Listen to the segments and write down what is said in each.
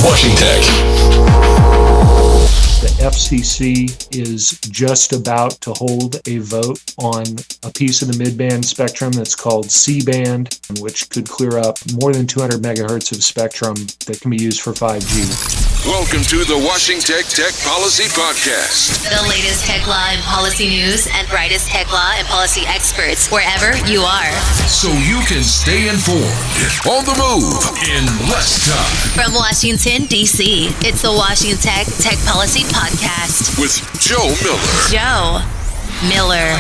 Washington. The FCC is just about to hold a vote on a piece of the mid-band spectrum that's called C-band, which could clear up more than 200 megahertz of spectrum that can be used for 5G. Welcome to the Washington Tech Policy Podcast. The latest tech law and policy news and brightest tech law and policy experts wherever you are. So you can stay informed, on the move, in less time. From Washington, D.C., it's the Washington Tech Policy Podcast. With Joe Miller. Joe Miller.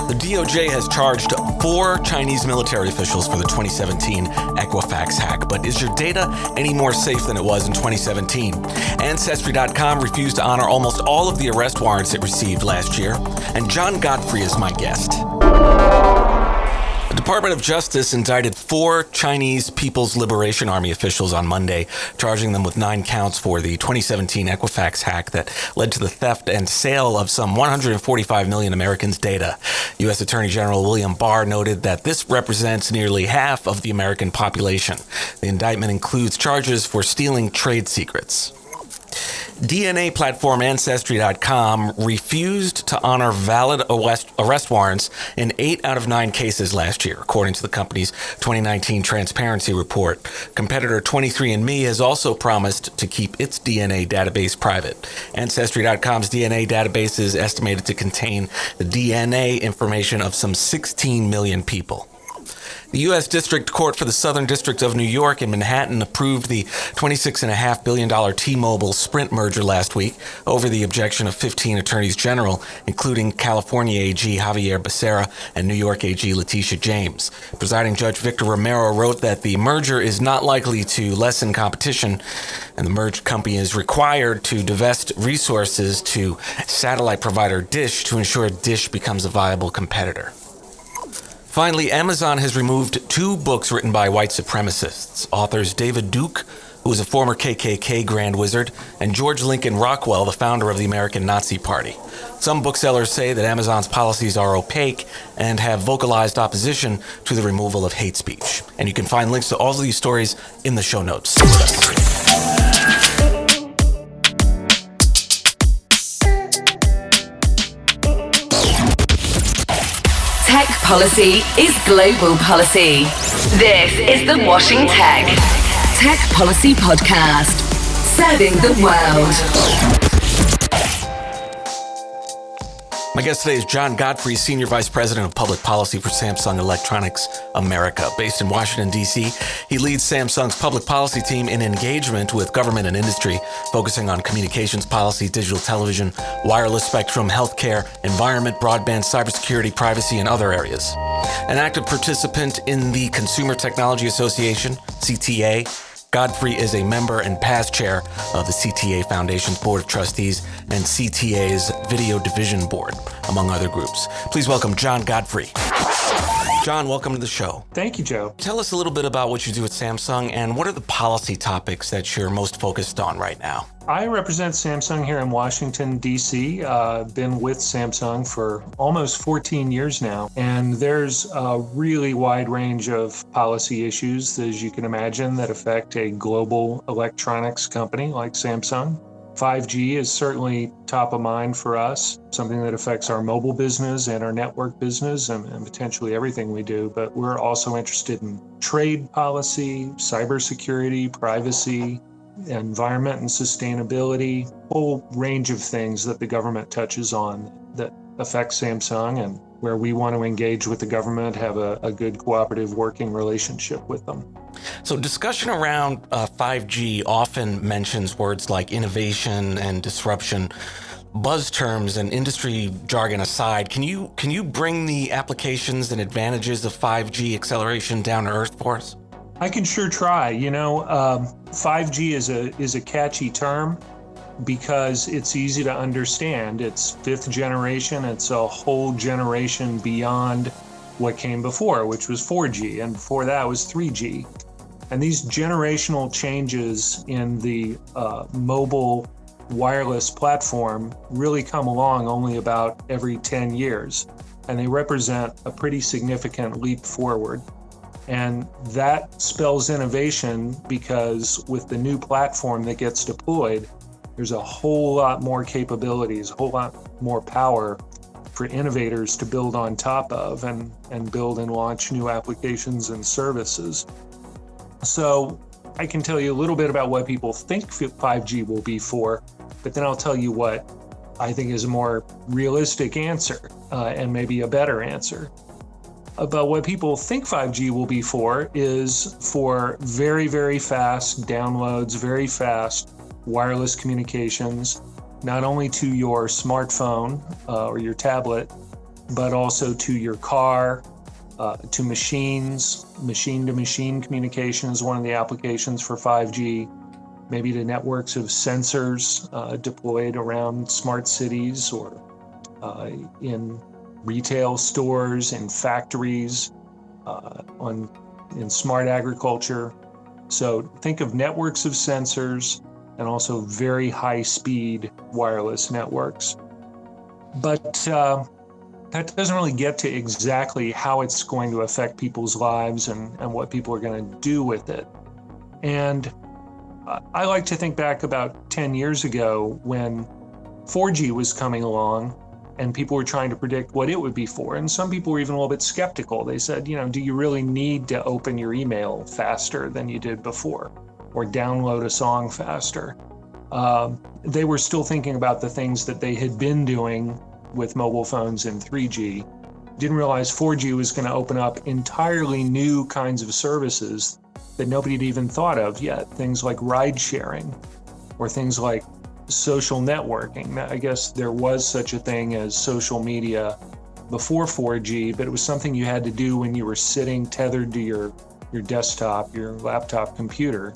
The DOJ has charged 4 Chinese military officials for the 2017 Equifax hack. But is your data any more safe than it was in 2017? Ancestry.com refused to honor almost all of the arrest warrants it received last year. And John Godfrey is my guest. The Department of Justice indicted 4 Chinese People's Liberation Army officials on Monday, charging them with 9 counts for the 2017 Equifax hack that led to the theft and sale of some 145 million Americans' data. U.S. Attorney General William Barr noted that this represents nearly half of the American population. The indictment includes charges for stealing trade secrets. DNA platform Ancestry.com refused to honor valid arrest warrants in 8 out of 9 cases last year, according to the company's 2019 transparency report. Competitor 23andMe has also promised to keep its DNA database private. Ancestry.com's DNA database is estimated to contain the DNA information of some 16 million people. The U.S. District Court for the Southern District of New York in Manhattan approved the $26.5 billion T-Mobile Sprint merger last week over the objection of 15 attorneys general, including California AG Javier Becerra and New York AG Letitia James. Presiding Judge Victor Romero wrote that the merger is not likely to lessen competition, and the merged company is required to divest resources to satellite provider Dish to ensure Dish becomes a viable competitor. Finally, Amazon has removed 2 books written by white supremacists. Authors David Duke, who was a former KKK Grand Wizard, and George Lincoln Rockwell, the founder of the American Nazi Party. Some booksellers say that Amazon's policies are opaque and have vocalized opposition to the removal of hate speech. And you can find links to all of these stories in the show notes. Tech policy is global policy. This is the Washington Tech Policy Podcast, serving the world. My guest today is John Godfrey, Senior Vice President of Public Policy for Samsung Electronics America. Based in Washington, D.C., he leads Samsung's public policy team in engagement with government and industry, focusing on communications policy, digital television, wireless spectrum, healthcare, environment, broadband, cybersecurity, privacy, and other areas. An active participant in the Consumer Technology Association, CTA, Godfrey is a member and past chair of the CTA Foundation's Board of Trustees and CTA's Video Division Board, among other groups. Please welcome John Godfrey. John, welcome to the show. Thank you, Joe. Tell us a little bit about what you do at Samsung and what are the policy topics that you're most focused on right now? I represent Samsung here in Washington, D.C. Been with Samsung for almost 14 years now. And there's a really wide range of policy issues, as you can imagine, that affect a global electronics company like Samsung. 5G is certainly top of mind for us, something that affects our mobile business and our network business and potentially everything we do. But we're also interested in trade policy, cybersecurity, privacy, environment and sustainability, whole range of things that the government touches on that affect Samsung and where we want to engage with the government, have a good cooperative working relationship with them. So discussion around 5G often mentions words like innovation and disruption. Buzz terms and industry jargon aside, can you bring the applications and advantages of 5G acceleration down to earth for us? I can sure try. 5G is a catchy term because it's easy to understand. It's 5th generation. It's a whole generation beyond what came before, which was 4G, and before that was 3G. And these generational changes in the mobile wireless platform really come along only about every 10 years. and they represent a pretty significant leap forward. And that spells innovation because with the new platform that gets deployed, there's a whole lot more capabilities, a whole lot more power for innovators to build on top of and build and launch new applications and services. So I can tell you a little bit about what people think 5G will be for, but then I'll tell you what I think is a more realistic answer and maybe a better answer. About what people think 5G will be for is for very, very fast downloads, very fast wireless communications, not only to your smartphone or your tablet, but also to your car, to machines. Machine-to-machine communication is one of the applications for 5G, maybe to networks of sensors deployed around smart cities or in retail stores, in factories, in smart agriculture. So think of networks of sensors and also very high-speed wireless networks. But that doesn't really get to exactly how it's going to affect people's lives and what people are going to do with it. And I like to think back about 10 years ago when 4G was coming along and people were trying to predict what it would be for. And some people were even a little bit skeptical. They said, do you really need to open your email faster than you did before or download a song faster? They were still thinking about the things that they had been doing with mobile phones in 3G. Didn't realize 4G was going to open up entirely new kinds of services that nobody had even thought of yet. Things like ride sharing or things like social networking. I guess there was such a thing as social media before 4G, but it was something you had to do when you were sitting tethered to your desktop, your laptop computer.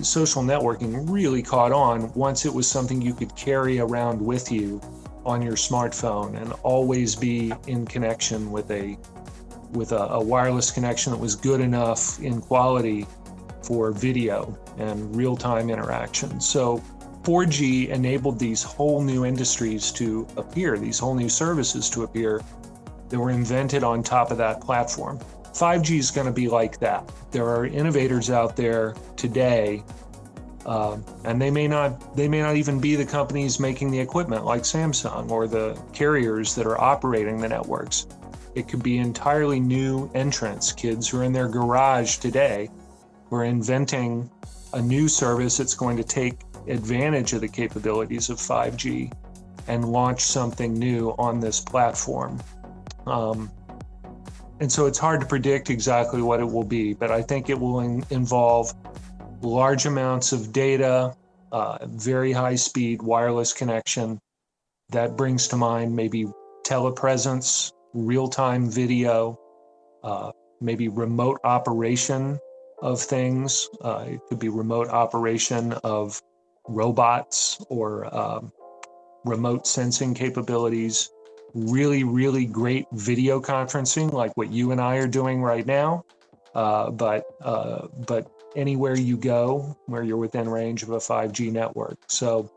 Social networking really caught on once it was something you could carry around with you on your smartphone and always be in connection with a wireless connection that was good enough in quality for video and real-time interaction. So 4G enabled these whole new industries to appear, these whole new services to appear that were invented on top of that platform. 5G is going to be like that. There are innovators out there today, and they may not even be the companies making the equipment like Samsung or the carriers that are operating the networks. It could be entirely new entrants, kids who are in their garage today, who are inventing a new service that's going to take advantage of the capabilities of 5G and launch something new on this platform. And so it's hard to predict exactly what it will be, but I think it will involve large amounts of data, very high-speed wireless connection. That brings to mind maybe telepresence, real-time video, maybe remote operation of things. It could be remote operation of robots or remote sensing capabilities. Really, really great video conferencing like what you and I are doing right now, but anywhere you go where you're within range of a 5G network. So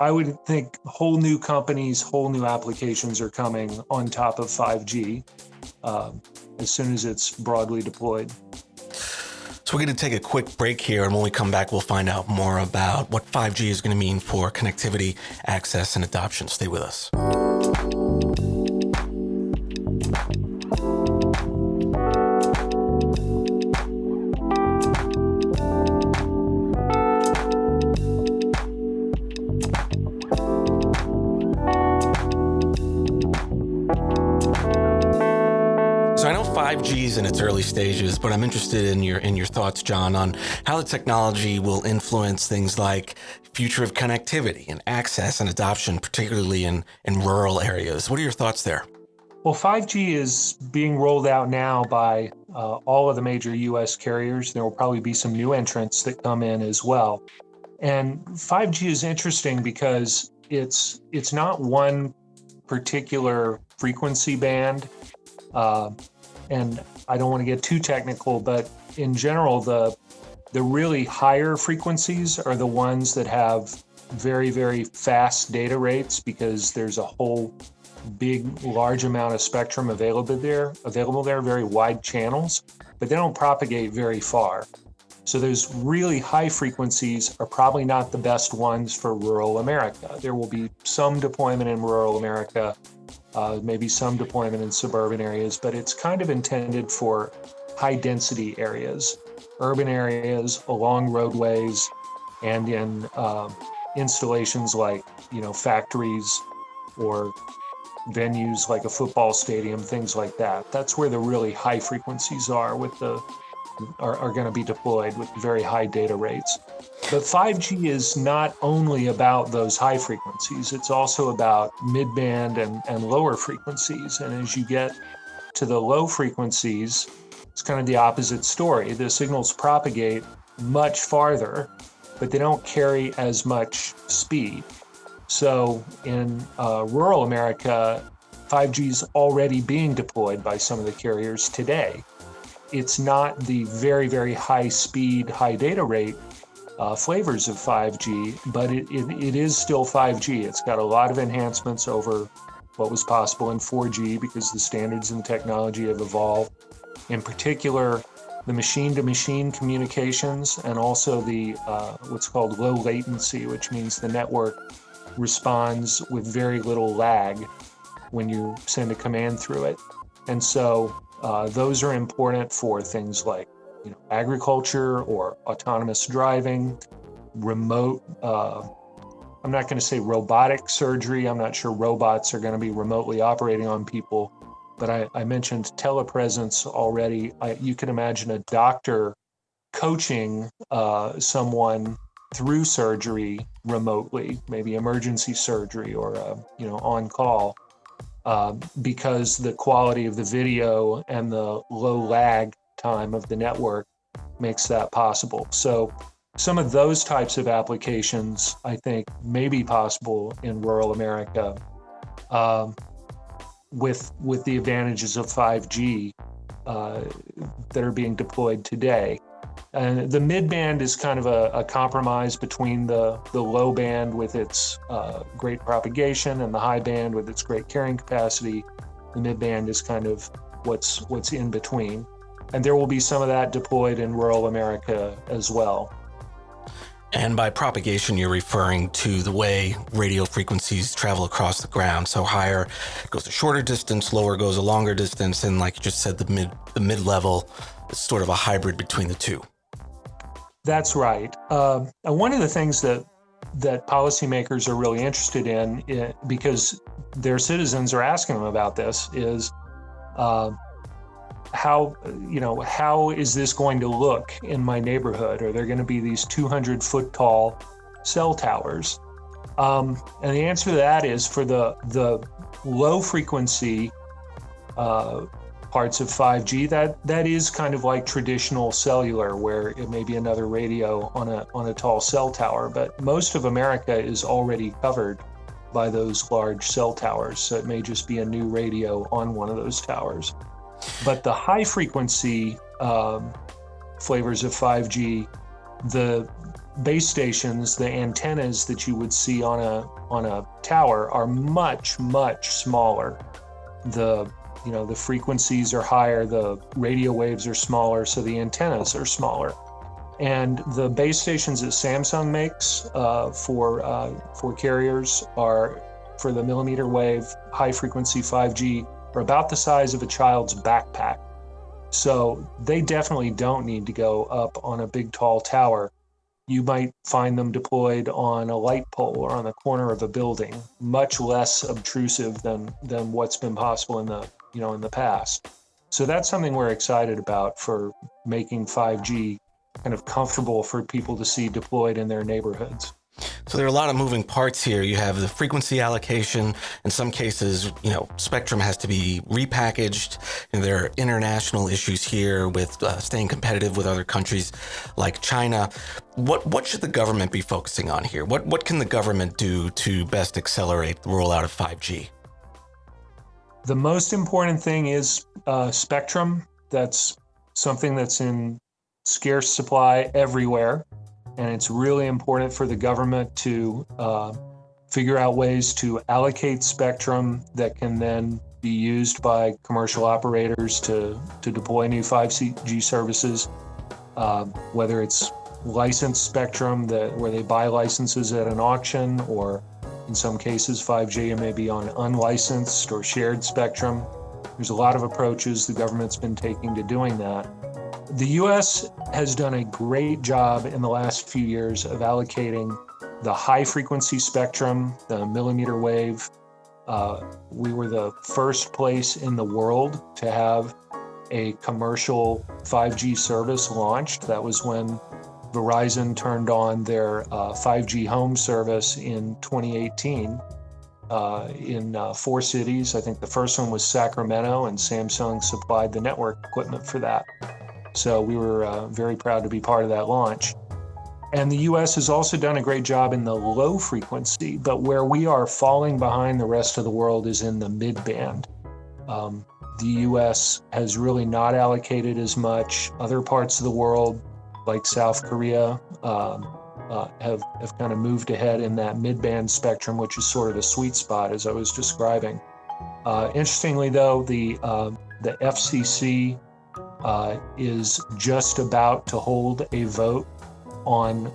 I would think whole new companies, whole new applications are coming on top of 5G as soon as it's broadly deployed. So we're going to take a quick break here, and when we come back, we'll find out more about what 5G is going to mean for connectivity, access, and adoption. Stay with us. So I know 5G is in its early stages, but I'm interested in your thoughts, John, on how the technology will influence things like future of connectivity and access and adoption, particularly in rural areas. What are your thoughts there? Well, 5G is being rolled out now by all of the major U.S. carriers. There will probably be some new entrants that come in as well. And 5G is interesting because it's not one particular frequency band. And I don't want to get too technical, but in general, the really higher frequencies are the ones that have very, very fast data rates because there's a whole large amount of spectrum available there, very wide channels, but they don't propagate very far. So those really high frequencies are probably not the best ones for rural America. There will be some deployment in rural America, maybe some deployment in suburban areas, but it's kind of intended for high density areas, urban areas, along roadways, and in installations like, factories or venues like a football stadium, things like that. That's where the really high frequencies are going to be deployed with very high data rates. But 5G is not only about those high frequencies, it's also about mid-band and lower frequencies. And as you get to the low frequencies, it's kind of the opposite story. The signals propagate much farther, but they don't carry as much speed. So in rural America, 5G is already being deployed by some of the carriers today. It's not the very, very high speed, high data rate flavors of 5G, but it is still 5G. It's got a lot of enhancements over what was possible in 4G because the standards and technology have evolved. In particular, the machine-to-machine communications and also the what's called low latency, which means the network responds with very little lag when you send a command through it. And so those are important for things like agriculture or autonomous driving, remote, I'm not going to say robotic surgery. I'm not sure robots are going to be remotely operating on people, but I mentioned telepresence already. You can imagine a doctor coaching someone through surgery remotely, maybe emergency surgery or on call. Because the quality of the video and the low lag time of the network makes that possible. So some of those types of applications, I think, may be possible in rural America with the advantages of 5G that are being deployed today. And the mid-band is kind of a compromise between the low band with its great propagation and the high band with its great carrying capacity. The mid-band is kind of what's in between. And there will be some of that deployed in rural America as well. And by propagation, you're referring to the way radio frequencies travel across the ground. So higher goes a shorter distance, lower goes a longer distance, and like you just said, the mid-level is sort of a hybrid between the two. That's right. And one of the things that policymakers are really interested in, because their citizens are asking them about this, is how is this going to look in my neighborhood? Are there going to be these 200-foot tall cell towers? And the answer to that is for the low frequency parts of 5G, that is kind of like traditional cellular, where it may be another radio on a tall cell tower. But most of America is already covered by those large cell towers, so it may just be a new radio on one of those towers. But the high frequency flavors of 5G, the base stations, the antennas that you would see on a tower are much, much smaller. The frequencies are higher, the radio waves are smaller, so the antennas are smaller. And the base stations that Samsung makes for carriers are, for the millimeter wave high frequency 5G, are about the size of a child's backpack. So they definitely don't need to go up on a big tall tower. You might find them deployed on a light pole or on the corner of a building, much less obtrusive than what's been possible in the past. So that's something we're excited about for making 5G kind of comfortable for people to see deployed in their neighborhoods. So there are a lot of moving parts here. You have the frequency allocation. In some cases, spectrum has to be repackaged. And there are international issues here with staying competitive with other countries like China. What should the government be focusing on here? What can the government do to best accelerate the rollout of 5G? The most important thing is spectrum. That's something that's in scarce supply everywhere. And it's really important for the government to figure out ways to allocate spectrum that can then be used by commercial operators to deploy new 5G services, whether it's licensed spectrum where they buy licenses at an auction, or in some cases 5G may be on unlicensed or shared spectrum. There's a lot of approaches the government's been taking to doing that. The U.S. has done a great job in the last few years of allocating the high frequency spectrum, the millimeter wave. We were the first place in the world to have a commercial 5G service launched. That was when Verizon turned on their 5G home service in 2018 in 4 cities. I think the first one was Sacramento, and Samsung supplied the network equipment for that. So we were very proud to be part of that launch. And the U.S. has also done a great job in the low frequency, but where we are falling behind the rest of the world is in the mid-band. The U.S. has really not allocated as much. Other parts of the world, like South Korea, have kind of moved ahead in that mid-band spectrum, which is sort of a sweet spot, as I was describing. Interestingly, though, the FCC is just about to hold a vote on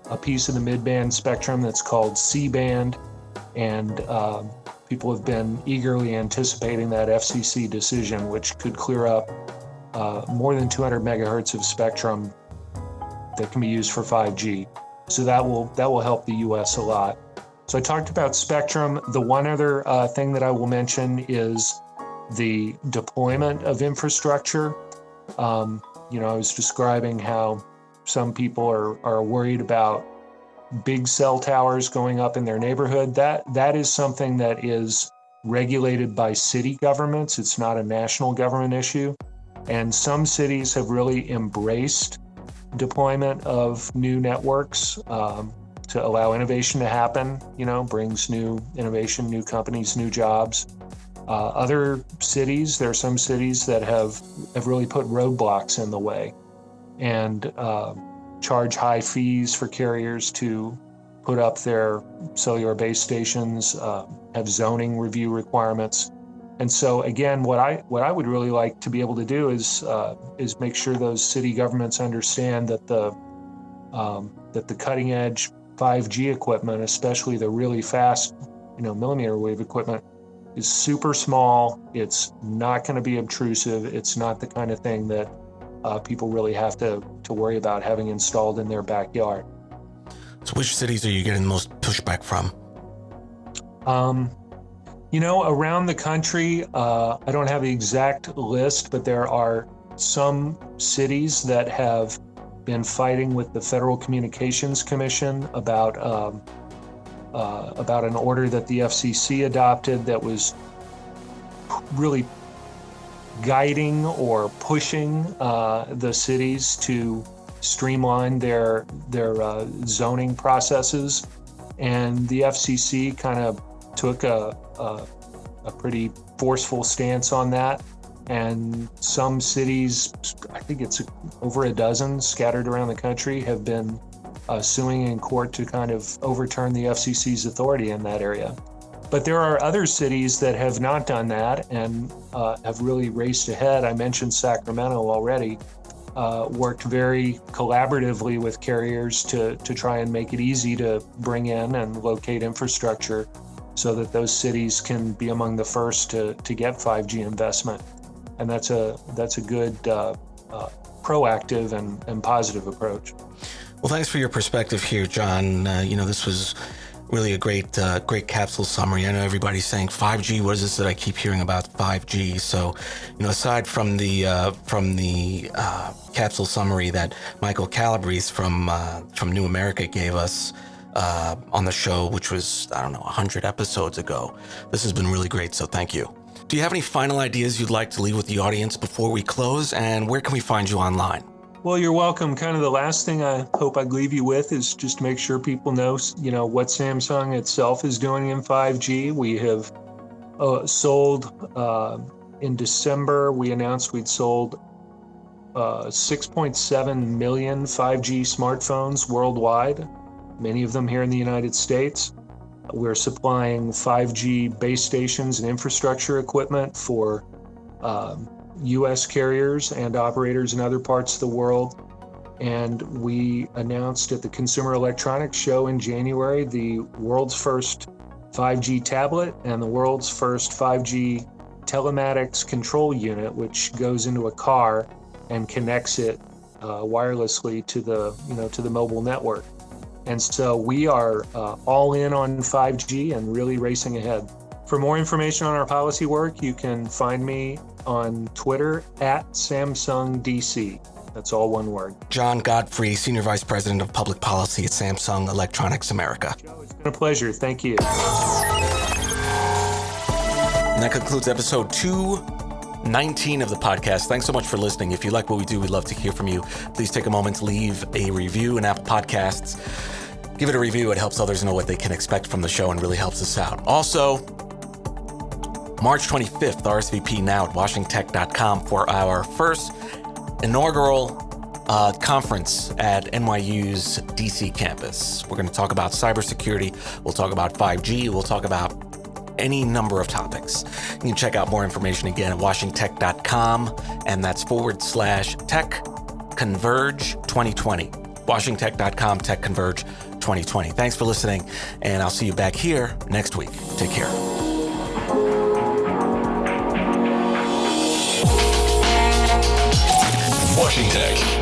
a piece of the mid-band spectrum that's called C-band, and people have been eagerly anticipating that FCC decision, which could clear up more than 200 megahertz of spectrum that can be used for 5G. So that will help the U.S. a lot. So I talked about spectrum. The one other thing that I will mention is the deployment of infrastructure. I was describing how some people are worried about big cell towers going up in their neighborhood. That is something that is regulated by city governments. It's not a national government issue. And some cities have really embraced deployment of new networks to allow innovation to happen, brings new innovation, new companies, new jobs. Other cities, there are some cities that have really put roadblocks in the way and charge high fees for carriers to put up their cellular base stations, have zoning review requirements. And so again, what I would really like to be able to do is make sure those city governments understand that the cutting edge 5G equipment, especially the really fast, millimeter wave equipment, is super small. It's not going to be obtrusive. It's not the kind of thing that people really have to worry about having installed in their backyard. So which cities are you getting the most pushback from? Around the country, I don't have the exact list, but there are some cities that have been fighting with the Federal Communications Commission about an order that the FCC adopted that was really guiding or pushing the cities to streamline their zoning processes, and the FCC kind of took a pretty forceful stance on that. And some cities, I think it's over a dozen scattered around the country, have been suing in court to kind of overturn the FCC's authority in that area. But there are other cities that have not done that and have really raced ahead. I mentioned Sacramento already, worked very collaboratively with carriers to try and make it easy to bring in and locate infrastructure so that those cities can be among the first to get 5G investment. And that's a good proactive and positive approach. Well, thanks for your perspective here, John. This was really a great capsule summary. I know everybody's saying 5G. What is this that I keep hearing about 5G? So, aside from the capsule summary that Michael Calabrese from New America gave us on the show, which was 100 episodes ago, this has been really great. So, thank you. Do you have any final ideas you'd like to leave with the audience before we close? And where can we find you online? Well, you're welcome. Kind of the last thing I hope I'd leave you with is just make sure people know, what Samsung itself is doing in 5G. We have sold, in December, we announced we'd sold 6.7 million 5G smartphones worldwide, many of them here in the United States. We're supplying 5G base stations and infrastructure equipment for U.S. carriers and operators in other parts of the world. And we announced at the Consumer Electronics Show in January the world's first 5G tablet and the world's first 5G telematics control unit, which goes into a car and connects it wirelessly to the mobile network. And so we are all in on 5G and really racing ahead. For more information on our policy work, you can find me on Twitter at SamsungDC. That's all one word. John Godfrey, Senior Vice President of Public Policy at Samsung Electronics America. Joe, it's been a pleasure. Thank you. And that concludes episode 219 of the podcast. Thanks so much for listening. If you like what we do, we'd love to hear from you. Please take a moment to leave a review in Apple Podcasts. Give it a review. It helps others know what they can expect from the show and really helps us out. Also, March 25th, RSVP now at washingtech.com for our first inaugural conference at NYU's DC campus. We're going to talk about cybersecurity. We'll talk about 5G. We'll talk about any number of topics. You can check out more information again at washingtech.com, and that's /Tech Converge 2020. washingtech.com, Tech Converge 2020. Thanks for listening, and I'll see you back here next week. Take care. Washington Tech.